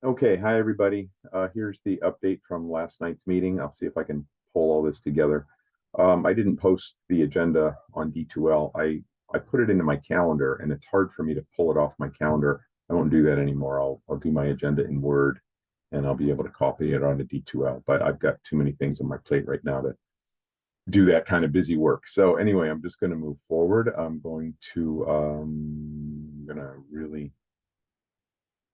Okay, hi everybody. Here's the update from last night's meeting. I'll see if I can pull all this together. I didn't post the agenda on D2L. I put it into my calendar, and it's hard for me to pull it off my calendar. I won't do that anymore. I'll do my agenda in Word, and I'll be able to copy it onto D2L. But I've got too many things on my plate right now to do that kind of busy work. So anyway, I'm just going to move forward. I'm gonna really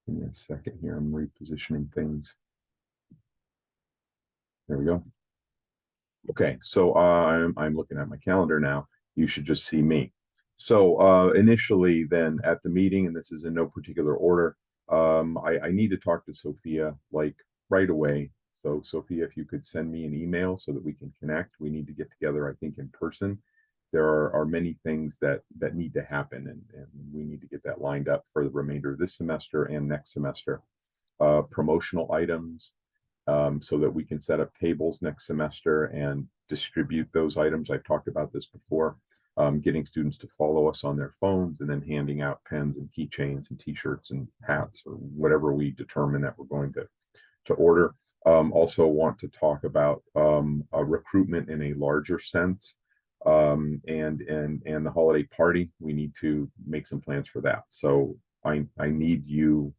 give me a second here. I'm repositioning things. There we go. Okay, so I'm looking at my calendar now. You should just see me. So initially, then at the meeting, and this is in no particular order, I need to talk to Sophia like right away. So Sophia, if you could send me an email so that we can connect. We need to get together, I think, in person. There are many things that need to happen, and we need to get that lined up for the remainder of this semester and next semester. Promotional items, so that we can set up tables next semester and distribute those items. I've talked about this before, getting students to follow us on their phones and then handing out pens and keychains and t-shirts and hats or whatever we determine that we're going to order. Also want to talk about a recruitment in a larger sense, and the holiday party. We need to make some plans for that. So I need you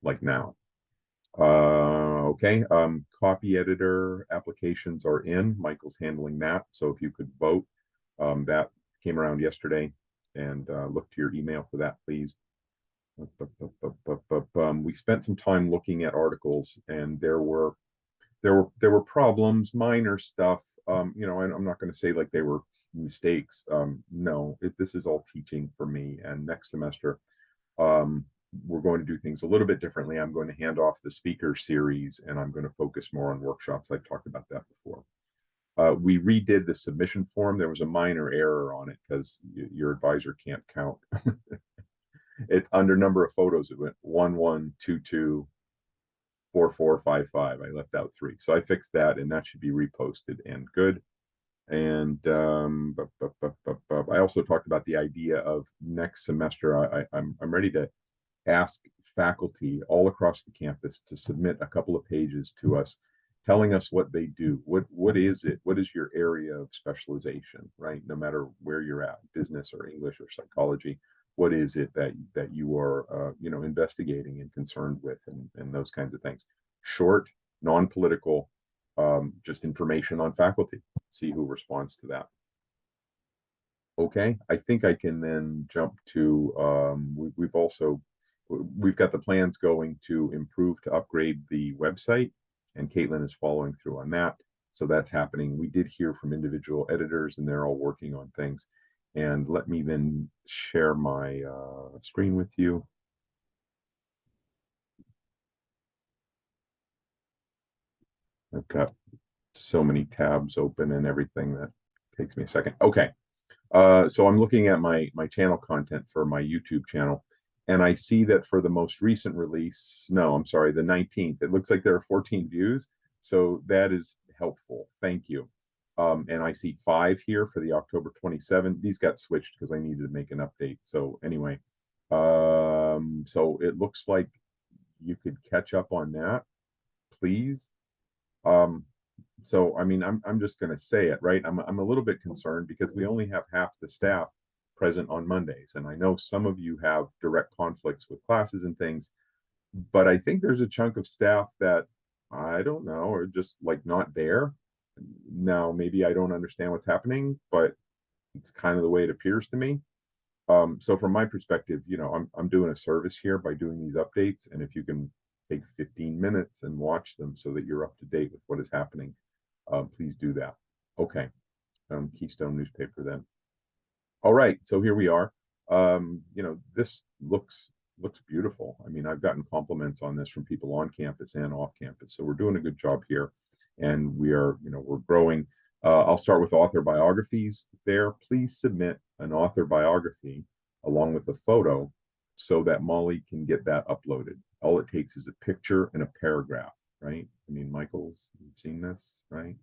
like now. Okay. Copy editor applications are in. Michael's handling that. So if you could vote, that came around yesterday, and look to your email for that, please. We spent some time looking at articles, and there were problems, minor stuff. And I'm not going to say like they were mistakes. No, this is all teaching for me. And next semester, um, we're going to do things a little bit differently. I'm going to hand off the speaker series, and I'm going to focus more on workshops. I've talked about that before. We redid the submission form. There was a minor error on it because your advisor can't count. It under number of photos, it went 1122 4455. I left out 3, so I fixed that, and that should be reposted and good. And I also talked about the idea of next semester. I'm ready to ask faculty all across the campus to submit a couple of pages to us telling us what they do. What is it? What is your area of specialization, right? No matter where you're at, business or English or psychology, what is it that you are investigating and concerned with, and those kinds of things. Short, non-political, just information on faculty. See who responds to that. Okay, I think I can then jump to we've got the plans going to improve, to upgrade the website, and Caitlin is following through on that. So that's happening. We did hear from individual editors, and they're all working on things. And let me then share my screen with you. I've got so many tabs open and everything that takes me a second. Okay. So I'm looking at my channel content for my YouTube channel, and I see that for the most recent release, no, I'm sorry, the 19th, it looks like there are 14 views. So that is helpful. Thank you. And I see 5 here for the October 27th. These got switched because I needed to make an update. So anyway, so it looks like you could catch up on that, please. So I mean, I'm just going to say it, right? I'm a little bit concerned because we only have half the staff present on Mondays, and I know some of you have direct conflicts with classes and things, but I think there's a chunk of staff that I don't know are just like not there. Now, maybe I don't understand what's happening, but it's kind of the way it appears to me. So from my perspective, I'm doing a service here by doing these updates, and if you can take 15 minutes and watch them so that you're up to date with what is happening, please do that. Okay. Keystone newspaper then. All right, so here we are. This looks beautiful. I mean, I've gotten compliments on this from people on campus and off campus, so we're doing a good job here, and we're growing. I'll start with author biographies there. Please submit an author biography along with a photo so that Molly can get that uploaded. All it takes is a picture and a paragraph, right? I mean, Michael's, you've seen this, right?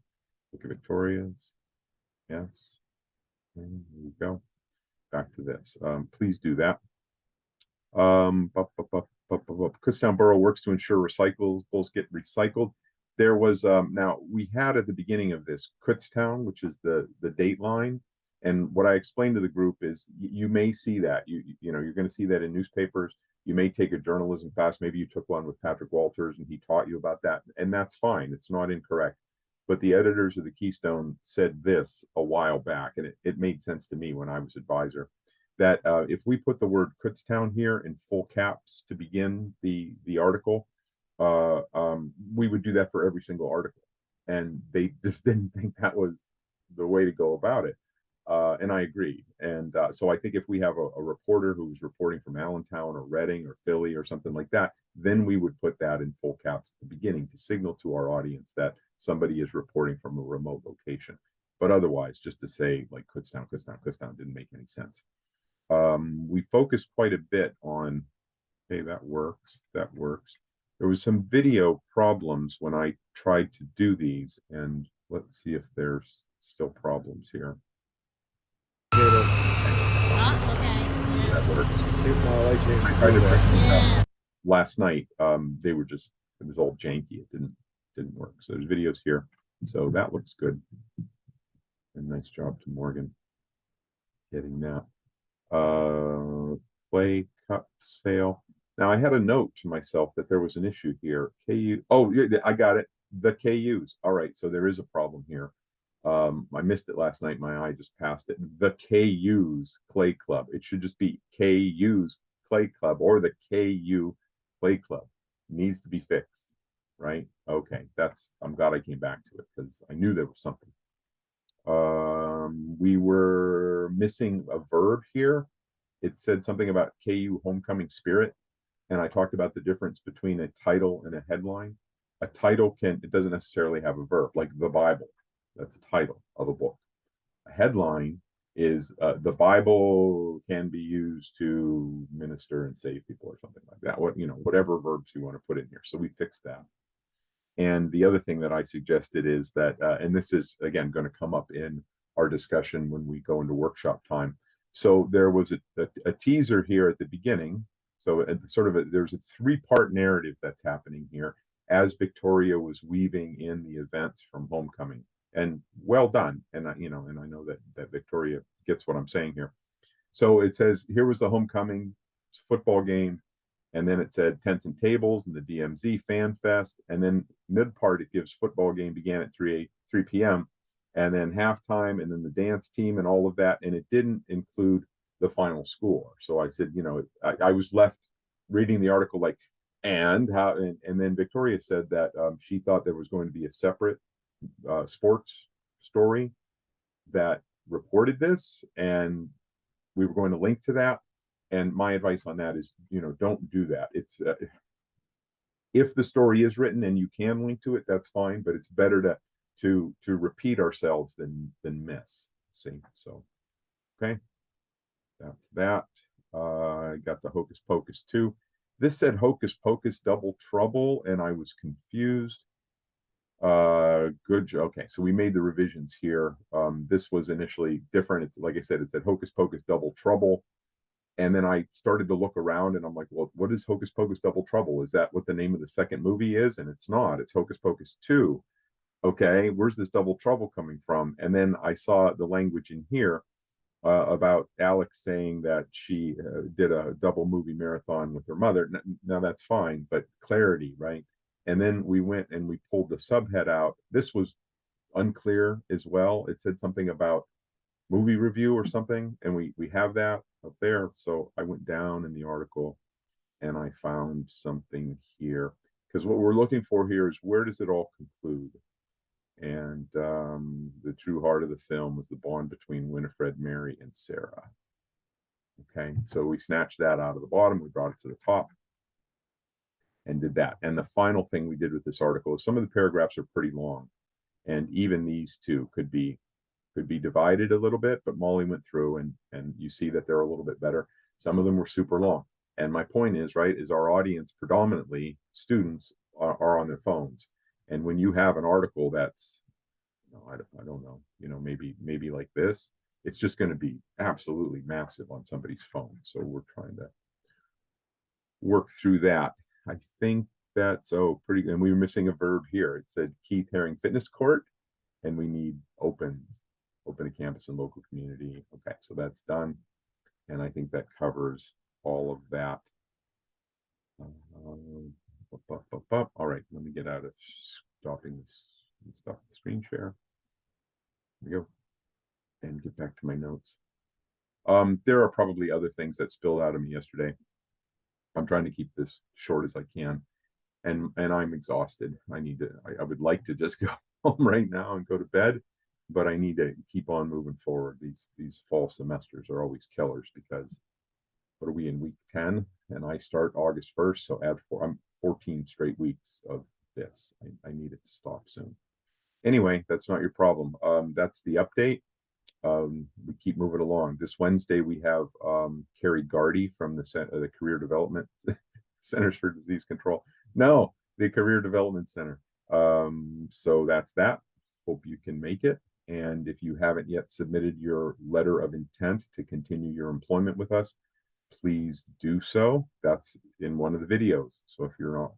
Look at Victoria's. Yes. And here we go. Back to this. Please do that. Kutztown Borough works to ensure recyclables get recycled. There was now we had at the beginning of this Kutztown, which is the date line. And what I explained to the group is you may see that you know you're going to see that in newspapers. You may take a journalism class. Maybe you took one with Patrick Walters and he taught you about that, and that's fine. It's not incorrect. But the editors of the Keystone said this a while back, and it made sense to me when I was advisor, that if we put the word Kutztown here in full caps to begin the article, we would do that for every single article. And they just didn't think that was the way to go about it. And I agreed. And so I think if we have a reporter who's reporting from Allentown or Reading or Philly or something like that, then we would put that in full caps at the beginning to signal to our audience that somebody is reporting from a remote location. But otherwise, just to say like Kutztown didn't make any sense. We focused quite a bit on, hey, that works. There was some video problems when I tried to do these, and let's see if there's still problems here. Oh, okay. That works. I tried to bring this up last night. They were just, it was all janky. It didn't work. So there's videos here. So that looks good. And nice job to Morgan getting that. Play cup sale. Now I had a note to myself that there was an issue here. KU. Oh, I got it. The KUs. All right. So there is a problem here. I missed it last night. My eye just passed it. The KU's Clay Club. It should just be KU's Clay Club or the KU Clay Club. Needs to be fixed, right? Okay, I'm glad I came back to it because I knew there was something. We were missing a verb here. It said something about KU Homecoming Spirit, and I talked about the difference between a title and a headline. A title it doesn't necessarily have a verb, like the Bible. That's a title of a book. A headline is the Bible can be used to minister and save people or something like that. Whatever verbs you want to put in here. So we fixed that. And the other thing that I suggested is that, and this is again going to come up in our discussion when we go into workshop time. So there was a teaser here at the beginning. So there's a three-part narrative that's happening here as Victoria was weaving in the events from Homecoming. And well done. And I know that Victoria gets what I'm saying here. So it says here was the Homecoming football game, and then it said tents and tables and the DMZ Fan Fest, and then mid part it gives football game began at 3 p.m. and then halftime, and then the dance team and all of that, and it didn't include the final score. So I said, I was left reading the article like, and then Victoria said that she thought there was going to be a separate sports story that reported this, and we were going to link to that. And my advice on that is, don't do that. It's if the story is written and you can link to it, that's fine. But it's better to repeat ourselves than miss. See, so okay, that's that. I got the Hocus Pocus 2. This said Hocus Pocus Double Trouble, and I was confused. Good. Okay, so we made the revisions here. This was initially different. It's like I said, it said Hocus Pocus Double Trouble. And then I started to look around and I'm like, well, what is Hocus Pocus Double Trouble? Is that what the name of the second movie is? And it's not. It's Hocus Pocus 2. Okay, where's this double trouble coming from? And then I saw the language in here about Alex saying that she did a double movie marathon with her mother. Now that's fine, but clarity, right? And then we went and we pulled the subhead out. This was unclear as well. It said something about movie review or something, and we have that up there. So I went down in the article and I found something here, because what we're looking for here is where does it all conclude? And the true heart of the film was the bond between Winifred, Mary, and Sarah. Okay, so we snatched that out of the bottom, we brought it to the top and did that. And the final thing we did with this article is some of the paragraphs are pretty long, and even these two could be divided a little bit, but Molly went through and you see that they're a little bit better. Some of them were super long. And my point is, right, is our audience, predominantly students, are on their phones. And when you have an article that's, I don't know, maybe like this, it's just going to be absolutely massive on somebody's phone. So we're trying to work through that. I think that's, oh, pretty, and we were missing a verb here. It said Keith Haring Fitness Court, and we need open a campus and local community. Okay, so that's done. And I think that covers all of that. All right, let me get out of stopping this and stop the screen share. Here we go. And get back to my notes. There are probably other things that spilled out of me yesterday. I'm trying to keep this short as I can. And I'm exhausted. I would like to just go home right now and go to bed, but I need to keep on moving forward. These fall semesters are always killers because what are we in week 10? And I start August 1st. So I'm 14 straight weeks of this. I need it to stop soon. Anyway, that's not your problem. That's the update. We keep moving along. This Wednesday, we have Carrie Gardy from the Career Development Centers for Disease Control. No, the Career Development Center. So that's that. Hope you can make it. And if you haven't yet submitted your letter of intent to continue your employment with us, please do so. That's in one of the videos. So if you're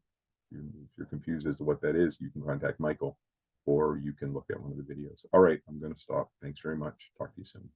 confused as to what that is, you can contact Michael, or you can look at one of the videos. All right, I'm going to stop. Thanks very much. Talk to you soon.